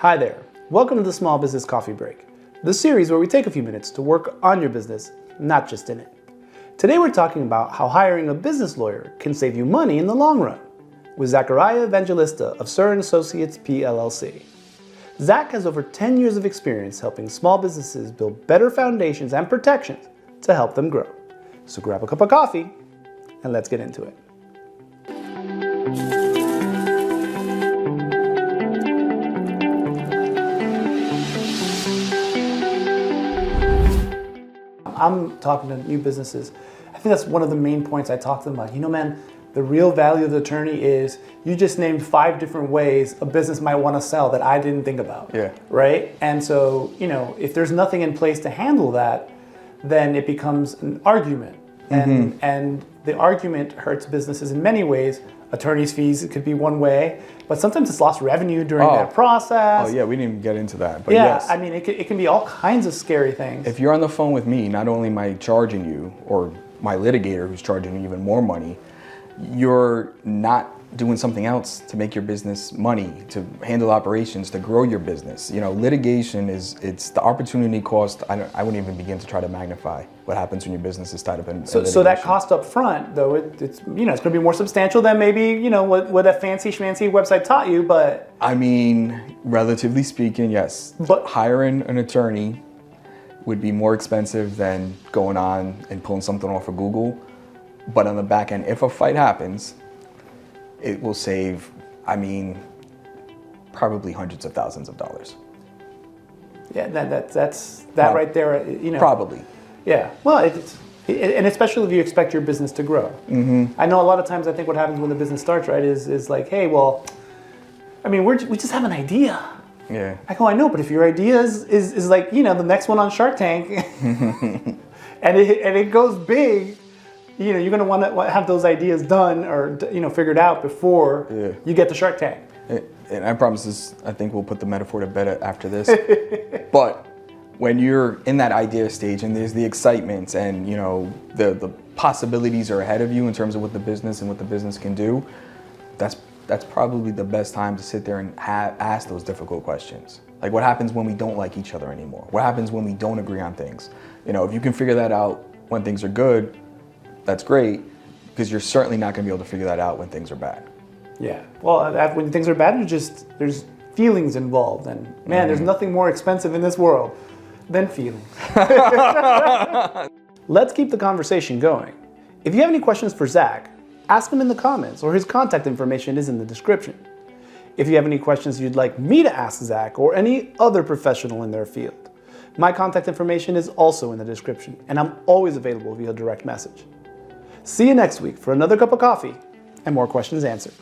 Hi there, welcome to the Small Business Coffee Break, the series where we take a few minutes to work on your business, not just in it. Today we're talking about how hiring a business lawyer can save you money in the long run, with Zachariah Evangelista of Sir & Associates PLLC. Zach has over 10 years of experience helping small businesses build better foundations and protections to help them grow. So grab a cup of coffee and let's get into it. I'm talking to new businesses. I think that's one of the main points I talk to them about. You know, man, the real value of the attorney is you just named 5 different ways a business might want to sell that I didn't think about. Yeah. Right? And so, you know, if there's nothing in place to handle that, then it becomes an argument. And the argument hurts businesses in many ways. Attorney's fees, it could be one way, but sometimes it's lost revenue during that process. Oh yeah, we didn't even get into that. But yeah, yes. I mean, it can be all kinds of scary things. If you're on the phone with me, not only am I charging you, or my litigator who's charging you even more money, you're not doing something else to make your business money, to handle operations, to grow your business. You know, litigation it's the opportunity cost. I wouldn't even begin to try to magnify what happens when your business is tied up in litigation. So that cost up front, though, it's you know, it's going to be more substantial than maybe, you know, what a fancy schmancy website taught you, but I mean, relatively speaking, yes. But hiring an attorney would be more expensive than going on and pulling something off of Google. But on the back end, if a fight happens, it will save, I mean, probably hundreds of thousands of dollars. yeah, that's right there, you know. Probably. Yeah, well, and especially if you expect your business to grow. I know a lot of times I think what happens when the business starts, right, is like, hey, well, I mean, we just have an idea. Yeah. I go, I know, but if your idea is like, you know, the next one on Shark Tank, and it goes big, you know, you're going to want to have those ideas done or, you know, figured out before you get to Shark Tank. And I promise this, I think we'll put the metaphor to bed after this. But when you're in that idea stage and there's the excitement and, you know, the possibilities are ahead of you in terms of what the business can do, that's probably the best time to sit there and ask those difficult questions. Like, what happens when we don't like each other anymore? What happens when we don't agree on things? You know, if you can figure that out when things are good, that's great, because you're certainly not going to be able to figure that out when things are bad. Yeah. Well, when things are bad, there's feelings involved, and man, there's nothing more expensive in this world than feelings. Let's keep the conversation going. If you have any questions for Zach, ask him in the comments, or his contact information is in the description. If you have any questions you'd like me to ask Zach or any other professional in their field, my contact information is also in the description, and I'm always available via direct message. See you next week for another cup of coffee and more questions answered.